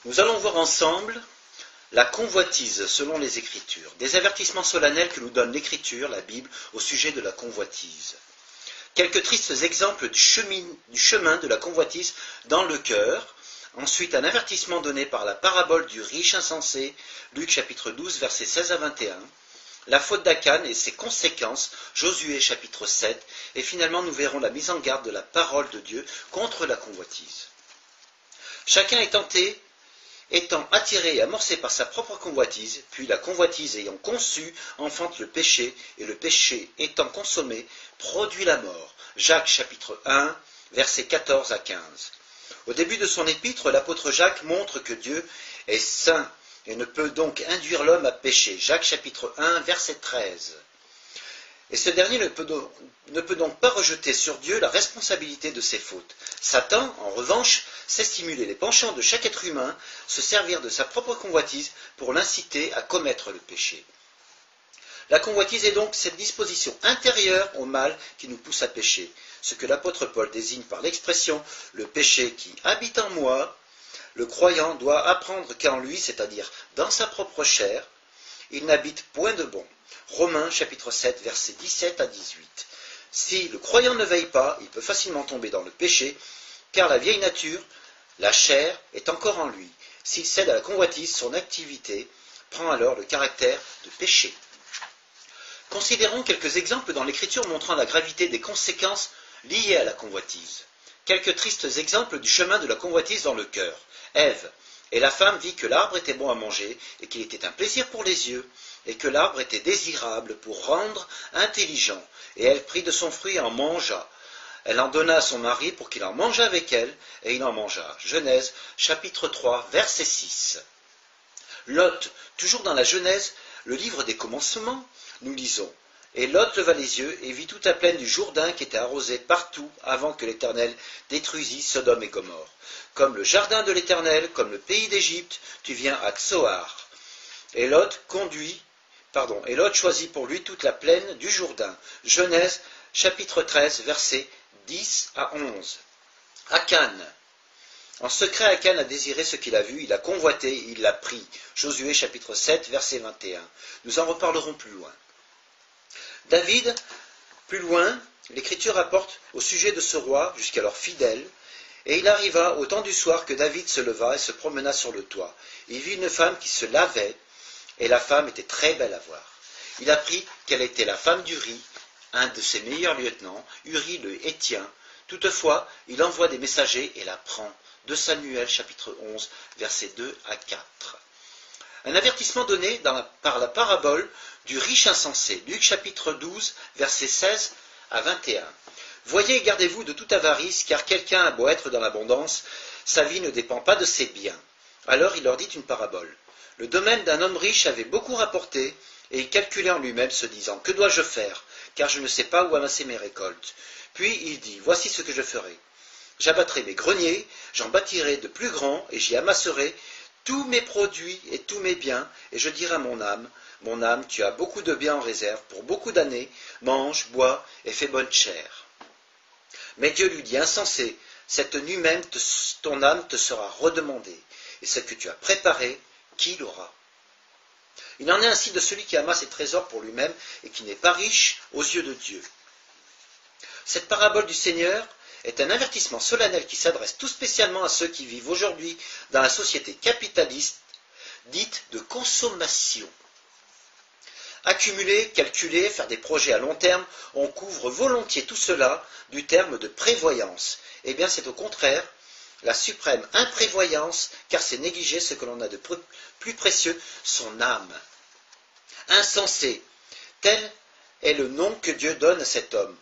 Nous allons voir ensemble la convoitise selon les Écritures, des avertissements solennels que nous donne l'Écriture, la Bible, au sujet de la convoitise. Quelques tristes exemples du chemin de la convoitise dans le cœur. Ensuite, un avertissement donné par la parabole du riche insensé, Luc chapitre 12, versets 16 à 21. La faute d'Akan et ses conséquences, Josué chapitre 7. Et finalement, nous verrons la mise en garde de la parole de Dieu contre la convoitise. Chacun étant attiré et amorcé par sa propre convoitise, puis la convoitise ayant conçu, enfante le péché, et le péché étant consommé, produit la mort. Jacques chapitre 1, versets 14 à 15. Au début de son épître, l'apôtre Jacques montre que Dieu est saint et ne peut donc induire l'homme à pécher. Jacques chapitre 1, verset 13. Et ce dernier ne peut donc pas rejeter sur Dieu la responsabilité de ses fautes. Satan, en revanche, sait stimuler les penchants de chaque être humain, se servir de sa propre convoitise pour l'inciter à commettre le péché. La convoitise est donc cette disposition intérieure au mal qui nous pousse à pécher, ce que l'apôtre Paul désigne par l'expression « le péché qui habite en moi ». Le croyant doit apprendre qu'en lui, c'est-à-dire dans sa propre chair, il n'habite point de bon. Romains chapitre 7, versets 17 à 18. Si le croyant ne veille pas, il peut facilement tomber dans le péché, car la vieille nature, la chair, est encore en lui. S'il cède à la convoitise, son activité prend alors le caractère de péché. Considérons quelques exemples dans l'Écriture montrant la gravité des conséquences liées à la convoitise. Quelques tristes exemples du chemin de la convoitise dans le cœur. Ève, et la femme vit que l'arbre était bon à manger, et qu'il était un plaisir pour les yeux, et que l'arbre était désirable pour rendre intelligent. Et elle prit de son fruit et en mangea. Elle en donna à son mari pour qu'il en mangeât avec elle, et il en mangea. Genèse, chapitre 3, verset 6. Lot, toujours dans la Genèse, le livre des commencements, nous lisons. Et Lot leva les yeux et vit toute la plaine du Jourdain qui était arrosée partout avant que l'Éternel détruisît Sodome et Gomorrhe. Comme le jardin de l'Éternel, comme le pays d'Égypte, tu viens à Tsoar. Et Lot choisit pour lui toute la plaine du Jourdain. Genèse, chapitre 13, versets 10 à 11. Akan. En secret, Akan a désiré ce qu'il a vu, il a convoité, il l'a pris. Josué, chapitre 7, verset 21. Nous en reparlerons plus loin. David, plus loin, l'Écriture rapporte au sujet de ce roi, jusqu'alors fidèle, et il arriva au temps du soir que David se leva et se promena sur le toit. Il vit une femme qui se lavait, et la femme était très belle à voir. Il apprit qu'elle était la femme d'Uri, un de ses meilleurs lieutenants, Uri le Héthien. Toutefois, il envoie des messagers et la prend. 2 Samuel, chapitre 11, versets 2 à 4. Un avertissement donné par la parabole du riche insensé, Luc chapitre 12, versets 16 à 21. Voyez et gardez-vous de toute avarice, car quelqu'un a beau être dans l'abondance, sa vie ne dépend pas de ses biens. Alors il leur dit une parabole. Le domaine d'un homme riche avait beaucoup rapporté, et il calculait en lui-même, se disant, que dois-je faire, car je ne sais pas où amasser mes récoltes. Puis il dit, voici ce que je ferai. J'abattrai mes greniers, j'en bâtirai de plus grands, et j'y amasserai tous mes produits et tous mes biens, et je dirai à mon âme, tu as beaucoup de biens en réserve pour beaucoup d'années, mange, bois, et fais bonne chère. Mais Dieu lui dit, insensé, cette nuit même ton âme te sera redemandée, et ce que tu as préparé, qui l'aura? Il en est ainsi de celui qui amasse ses trésors pour lui-même, et qui n'est pas riche aux yeux de Dieu. Cette parabole du Seigneur est un avertissement solennel qui s'adresse tout spécialement à ceux qui vivent aujourd'hui dans la société capitaliste dite de consommation. Accumuler, calculer, faire des projets à long terme, on couvre volontiers tout cela du terme de prévoyance. Eh bien, c'est au contraire la suprême imprévoyance, car c'est négliger ce que l'on a de plus précieux, son âme. Insensé, tel est le nom que Dieu donne à cet homme.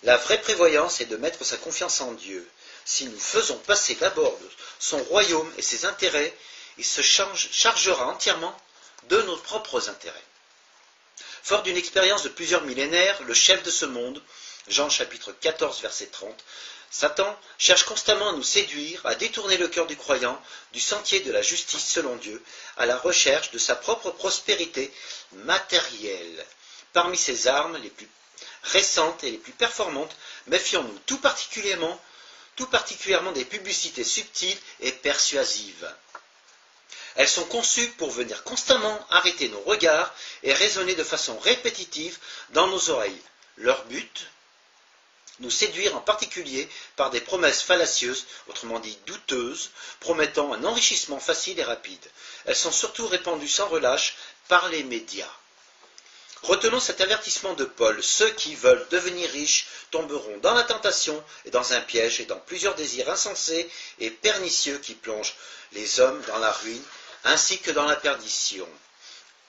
La vraie prévoyance est de mettre sa confiance en Dieu. Si nous faisons passer d'abord son royaume et ses intérêts, il se chargera entièrement de nos propres intérêts. Fort d'une expérience de plusieurs millénaires, le chef de ce monde, Jean chapitre 14, verset 30, Satan cherche constamment à nous séduire, à détourner le cœur du croyant du sentier de la justice selon Dieu, à la recherche de sa propre prospérité matérielle. Parmi ses armes les plus récentes et les plus performantes, méfions-nous tout particulièrement des publicités subtiles et persuasives. Elles sont conçues pour venir constamment arrêter nos regards et résonner de façon répétitive dans nos oreilles. Leur but, nous séduire en particulier par des promesses fallacieuses, autrement dit douteuses, promettant un enrichissement facile et rapide. Elles sont surtout répandues sans relâche par les médias. Retenons cet avertissement de Paul. Ceux qui veulent devenir riches tomberont dans la tentation et dans un piège et dans plusieurs désirs insensés et pernicieux qui plongent les hommes dans la ruine ainsi que dans la perdition.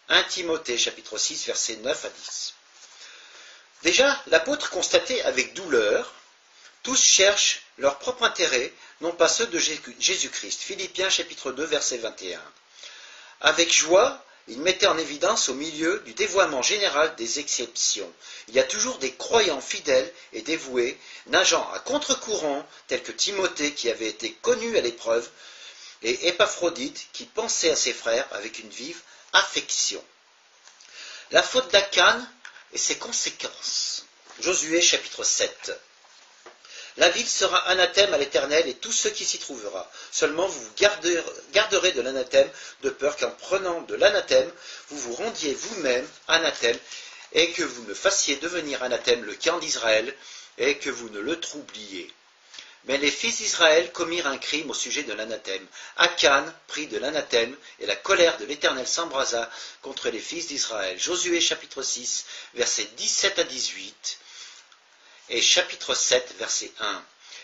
1 Timothée chapitre 6 versets 9 à 10. Déjà, l'apôtre constatait avec douleur, tous cherchent leur propre intérêt, non pas ceux de Jésus-Christ. Philippiens chapitre 2 verset 21. Avec joie, il mettait en évidence au milieu du dévoiement général des exceptions. Il y a toujours des croyants fidèles et dévoués, nageant à contre-courant, tels que Timothée qui avait été connu à l'épreuve, et Épaphrodite qui pensait à ses frères avec une vive affection. La faute d'Akan et ses conséquences. Josué chapitre 7. La ville sera anathème à l'Éternel et tous ceux qui s'y trouvera. Seulement vous garderez de l'anathème, de peur qu'en prenant de l'anathème, vous vous rendiez vous-même anathème, et que vous ne fassiez devenir anathème le camp d'Israël, et que vous ne le troubliez. Mais les fils d'Israël commirent un crime au sujet de l'anathème. Akan prit de l'anathème, et la colère de l'Éternel s'embrasa contre les fils d'Israël. Josué chapitre 6, versets 17 à 18. Et chapitre 7, verset 1.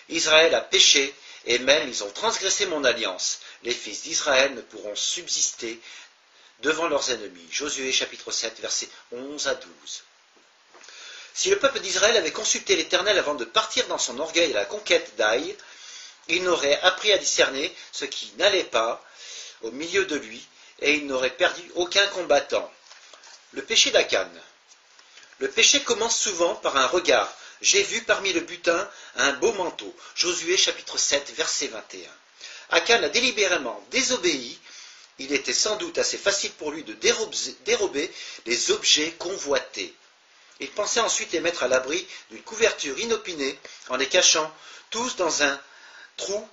Israël a péché, et même ils ont transgressé mon alliance. Les fils d'Israël ne pourront subsister devant leurs ennemis. Josué chapitre 7, versets 11 à 12. Si le peuple d'Israël avait consulté l'Éternel avant de partir dans son orgueil à la conquête d'Aï, il n'aurait appris à discerner ce qui n'allait pas au milieu de lui, et il n'aurait perdu aucun combattant. Le péché d'Akan. Le péché commence souvent par un regard. J'ai vu parmi le butin un beau manteau. Josué chapitre 7, verset 21. Akan a délibérément désobéi. Il était sans doute assez facile pour lui de dérober les objets convoités. Il pensait ensuite les mettre à l'abri d'une couverture inopinée en les cachant tous dans un trou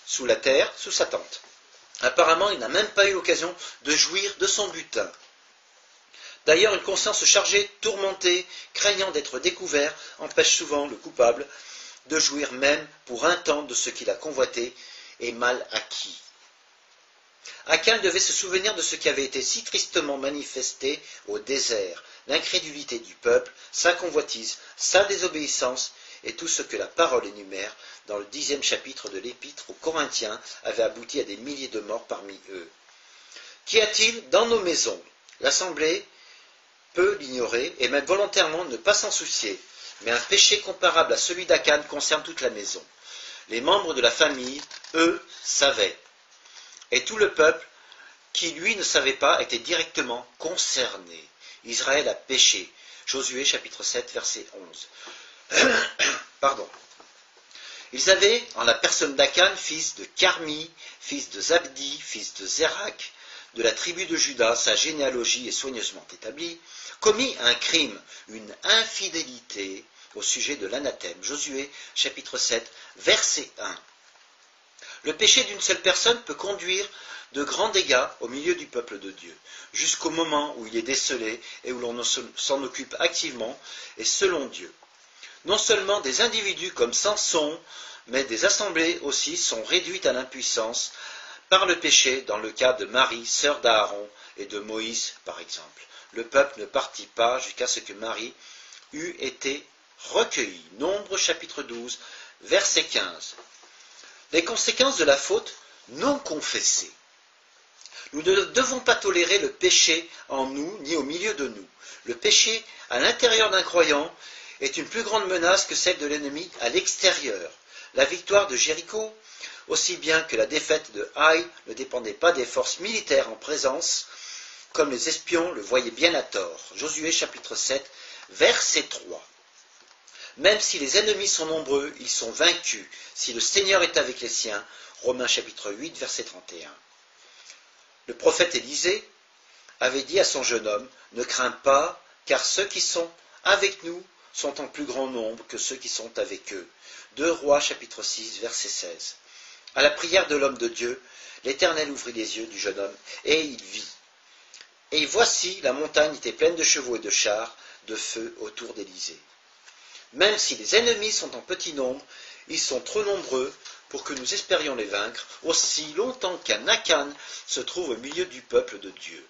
sous la terre, sous sa tente. Apparemment, il n'a même pas eu l'occasion de jouir de son butin. D'ailleurs, une conscience chargée, tourmentée, craignant d'être découvert, empêche souvent le coupable de jouir même pour un temps de ce qu'il a convoité et mal acquis. Akan devait se souvenir de ce qui avait été si tristement manifesté au désert, l'incrédulité du peuple, sa convoitise, sa désobéissance et tout ce que la parole énumère dans le 10e chapitre de l'Épître aux Corinthiens avait abouti à des milliers de morts parmi eux. Qu'y a-t-il dans nos maisons? L'Assemblée peut l'ignorer et même volontairement ne pas s'en soucier, mais un péché comparable à celui d'Akan concerne toute la maison. Les membres de la famille, eux, savaient. Et tout le peuple, qui lui ne savait pas, était directement concerné. Israël a péché. Josué chapitre 7, verset 11. Pardon. Ils avaient, en la personne d'Akan, fils de Carmi, fils de Zabdi, fils de Zérak, de la tribu de Juda, sa généalogie est soigneusement établie, commis un crime, une infidélité au sujet de l'anathème. Josué chapitre 7, verset 1. Le péché d'une seule personne peut conduire de grands dégâts au milieu du peuple de Dieu, jusqu'au moment où il est décelé et où l'on s'en occupe activement et selon Dieu. Non seulement des individus comme Samson, mais des assemblées aussi sont réduites à l'impuissance par le péché dans le cas de Marie, sœur d'Aaron, et de Moïse, par exemple. Le peuple ne partit pas jusqu'à ce que Marie eût été recueillie. Nombre chapitre 12, verset 15. Les conséquences de la faute non confessée. Nous ne devons pas tolérer le péché en nous ni au milieu de nous. Le péché à l'intérieur d'un croyant est une plus grande menace que celle de l'ennemi à l'extérieur. La victoire de Jéricho, aussi bien que la défaite de Haï, ne dépendait pas des forces militaires en présence, comme les espions le voyaient bien à tort. Josué chapitre 7, verset 3. Même si les ennemis sont nombreux, ils sont vaincus, si le Seigneur est avec les siens. Romains chapitre 8, verset 31. Le prophète Élisée avait dit à son jeune homme, « Ne crains pas, car ceux qui sont avec nous sont en plus grand nombre que ceux qui sont avec eux. » 2 Rois chapitre 6, verset 16. À la prière de l'homme de Dieu, l'Éternel ouvrit les yeux du jeune homme, et il vit. Et voici, la montagne était pleine de chevaux et de chars, de feu autour d'Élysée. Même si les ennemis sont en petit nombre, ils sont trop nombreux pour que nous espérions les vaincre, aussi longtemps qu'un Akan se trouve au milieu du peuple de Dieu.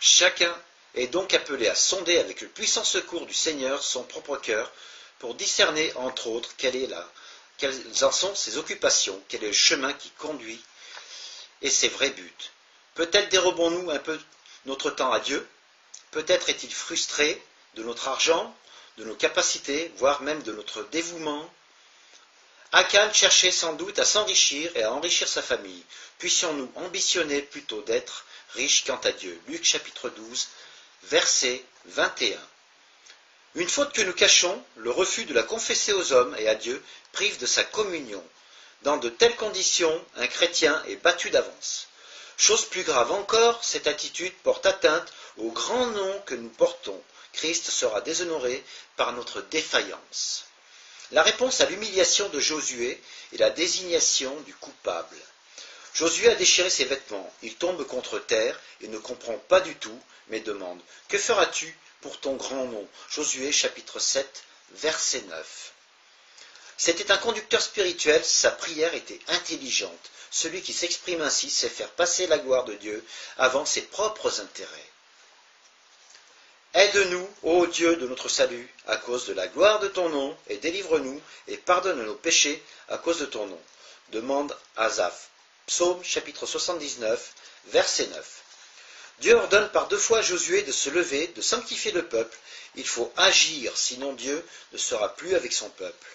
Chacun est donc appelé à sonder avec le puissant secours du Seigneur son propre cœur, pour discerner, entre autres, quelles en sont ses occupations, quel est le chemin qui conduit, et ses vrais buts. Peut-être dérobons-nous un peu notre temps à Dieu, peut-être est-il frustré de notre argent, de nos capacités, voire même de notre dévouement. Akan cherchait sans doute à s'enrichir et à enrichir sa famille. Puissions-nous ambitionner plutôt d'être riches quant à Dieu. Luc chapitre 12, verset 21. Une faute que nous cachons, le refus de la confesser aux hommes et à Dieu, prive de sa communion. Dans de telles conditions, un chrétien est battu d'avance. Chose plus grave encore, cette attitude porte atteinte au grand nom que nous portons. Christ sera déshonoré par notre défaillance. La réponse à l'humiliation de Josué est la désignation du coupable. Josué a déchiré ses vêtements, il tombe contre terre et ne comprend pas du tout, mais demande « Que feras-tu pour ton grand nom ?» Josué chapitre 7, verset 9. C'était un conducteur spirituel, sa prière était intelligente. Celui qui s'exprime ainsi sait faire passer la gloire de Dieu avant ses propres intérêts. Aide-nous, ô Dieu de notre salut, à cause de la gloire de ton nom, et délivre-nous, et pardonne nos péchés à cause de ton nom. Demande Asaph. Psaume chapitre 79, verset 9. Dieu ordonne par 2 fois à Josué de se lever, de sanctifier le peuple. Il faut agir, sinon Dieu ne sera plus avec son peuple.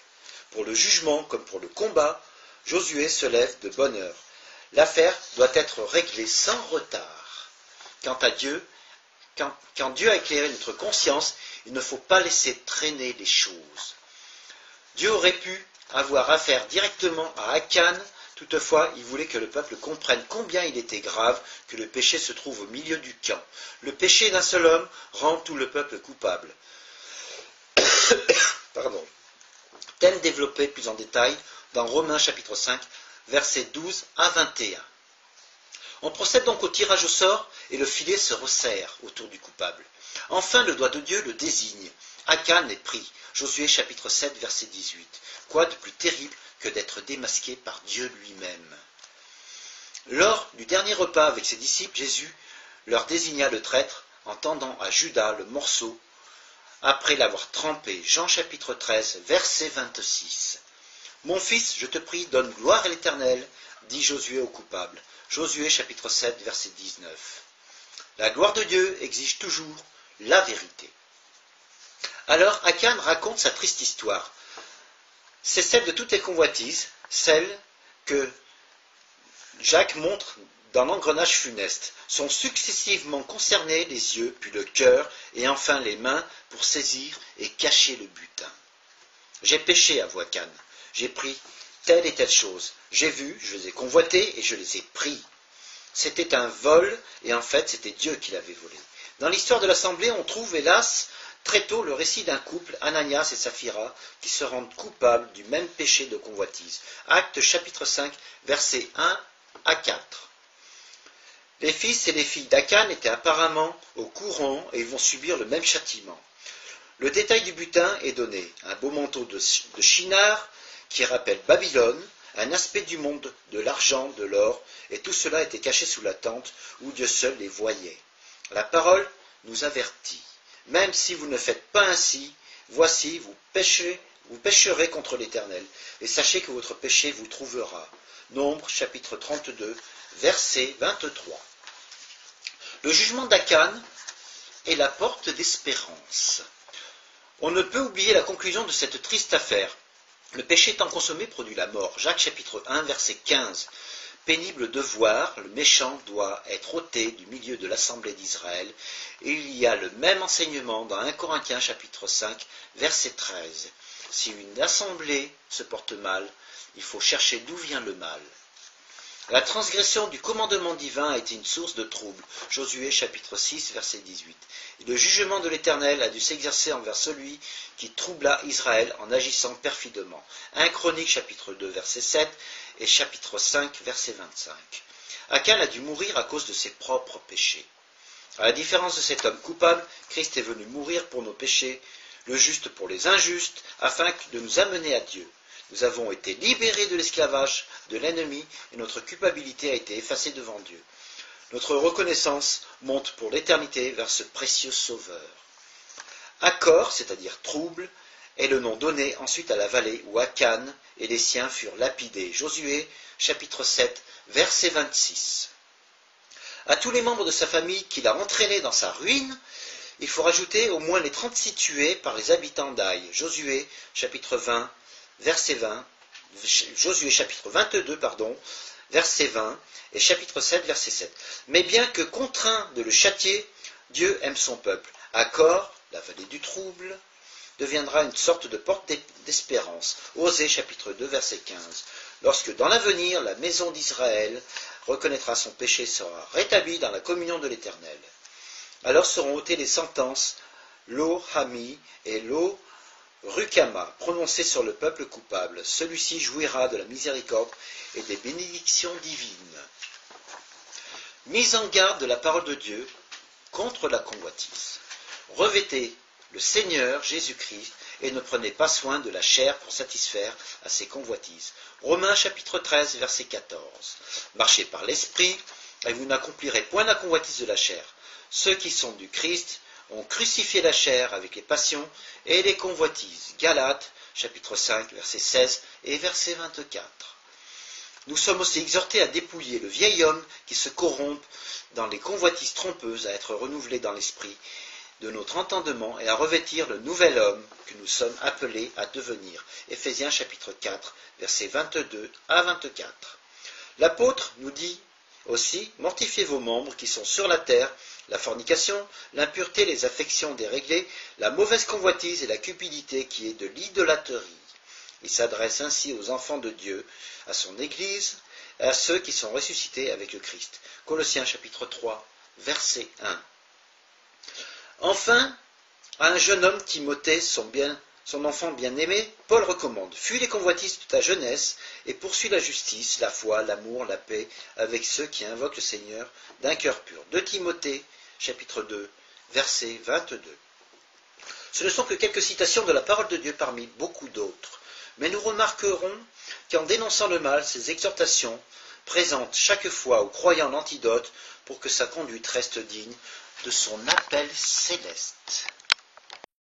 Pour le jugement comme pour le combat, Josué se lève de bonne heure. L'affaire doit être réglée sans retard. Quant à Dieu, quand Dieu a éclairé notre conscience, il ne faut pas laisser traîner les choses. Dieu aurait pu avoir affaire directement à Akan, toutefois il voulait que le peuple comprenne combien il était grave que le péché se trouve au milieu du camp. Le péché d'un seul homme rend tout le peuple coupable. Pardon. Thème développé plus en détail dans Romains chapitre 5, versets 12 à 21. On procède donc au tirage au sort et le filet se resserre autour du coupable. Enfin, le doigt de Dieu le désigne. Akan est pris. Josué chapitre 7, verset 18. Quoi de plus terrible que d'être démasqué par Dieu lui-même? Lors du dernier repas avec ses disciples, Jésus leur désigna le traître en tendant à Judas le morceau après l'avoir trempé. Jean chapitre 13, verset 26. Mon fils, je te prie, donne gloire à l'Éternel, dit Josué au coupable. Josué chapitre 7, verset 19. La gloire de Dieu exige toujours la vérité. Alors Akan raconte sa triste histoire. C'est celle de toutes les convoitises, celle que Jacques montre dans l'engrenage funeste. Sont successivement concernés les yeux, puis le cœur, et enfin les mains pour saisir et cacher le butin. J'ai péché, avoue Akan. J'ai pris telle et telle chose. J'ai vu, je les ai convoités et je les ai pris. C'était un vol et en fait c'était Dieu qui l'avait volé. Dans l'histoire de l'Assemblée, on trouve hélas très tôt le récit d'un couple, Ananias et Saphira, qui se rendent coupables du même péché de convoitise. Actes chapitre 5, versets 1 à 4. Les fils et les filles d'Akan étaient apparemment au courant et ils vont subir le même châtiment. Le détail du butin est donné. Un beau manteau de Shinar, qui rappelle Babylone, un aspect du monde de l'argent, de l'or, et tout cela était caché sous la tente où Dieu seul les voyait. La parole nous avertit. Même si vous ne faites pas ainsi, voici, vous pécherez contre l'Éternel, et sachez que votre péché vous trouvera. Nombre, chapitre 32, verset 23. Le jugement d'Akan est la porte d'espérance. On ne peut oublier la conclusion de cette triste affaire. Le péché étant consommé produit la mort. Jacques chapitre 1, verset 15. Pénible de voir, le méchant doit être ôté du milieu de l'assemblée d'Israël. Et il y a le même enseignement dans 1 Corinthiens chapitre 5, verset 13. Si une assemblée se porte mal, il faut chercher d'où vient le mal. La transgression du commandement divin a été une source de trouble. Josué chapitre 6, verset 18. Et le jugement de l'Éternel a dû s'exercer envers celui qui troubla Israël en agissant perfidement. 1 Chroniques chapitre 2, verset 7 et chapitre 5, verset 25. Akan a dû mourir à cause de ses propres péchés. À la différence de cet homme coupable, Christ est venu mourir pour nos péchés, le juste pour les injustes, afin de nous amener à Dieu. Nous avons été libérés de l'esclavage de l'ennemi et notre culpabilité a été effacée devant Dieu. Notre reconnaissance monte pour l'éternité vers ce précieux Sauveur. Acor, c'est-à-dire trouble, est le nom donné ensuite à la vallée où Akan et les siens furent lapidés. Josué, chapitre 7, verset 26. À tous les membres de sa famille qu'il a entraînés dans sa ruine, il faut rajouter au moins les 36 tués par les habitants d'Aï. Josué, chapitre 20, verset 20, Josué chapitre 22, verset 20, et chapitre 7, verset 7. Mais bien que contraint de le châtier, Dieu aime son peuple. Acor, la vallée du trouble, deviendra une sorte de porte d'espérance. Osée chapitre 2, verset 15. Lorsque dans l'avenir, la maison d'Israël reconnaîtra son péché, sera rétablie dans la communion de l'Éternel. Alors seront ôtées les sentences, lo hami et lo Rukama, prononcé sur le peuple coupable. Celui-ci jouira de la miséricorde et des bénédictions divines. Mise en garde de la parole de Dieu contre la convoitise. Revêtez le Seigneur Jésus-Christ et ne prenez pas soin de la chair pour satisfaire à ses convoitises. Romains chapitre 13, verset 14. Marchez par l'Esprit et vous n'accomplirez point la convoitise de la chair. Ceux qui sont du Christ ont crucifié la chair avec les passions et les convoitises. Galates, chapitre 5, verset 16 et verset 24. Nous sommes aussi exhortés à dépouiller le vieil homme qui se corrompt dans les convoitises trompeuses, à être renouvelé dans l'esprit de notre entendement et à revêtir le nouvel homme que nous sommes appelés à devenir. Éphésiens, chapitre 4, versets 22 à 24. L'apôtre nous dit aussi, mortifiez vos membres qui sont sur la terre, la fornication, l'impureté, les affections déréglées, la mauvaise convoitise et la cupidité qui est de l'idolâtrie. Il s'adresse ainsi aux enfants de Dieu, à son Église, et à ceux qui sont ressuscités avec le Christ. Colossiens chapitre 3, verset 1. Enfin, à un jeune homme, Timothée, son enfant bien-aimé, Paul recommande, fuis les convoitises de ta jeunesse et poursuis la justice, la foi, l'amour, la paix avec ceux qui invoquent le Seigneur d'un cœur pur. 2 Timothée, chapitre 2, verset 22. Ce ne sont que quelques citations de la parole de Dieu parmi beaucoup d'autres, mais nous remarquerons qu'en dénonçant le mal, ces exhortations présentent chaque fois au croyant l'antidote pour que sa conduite reste digne de son appel céleste.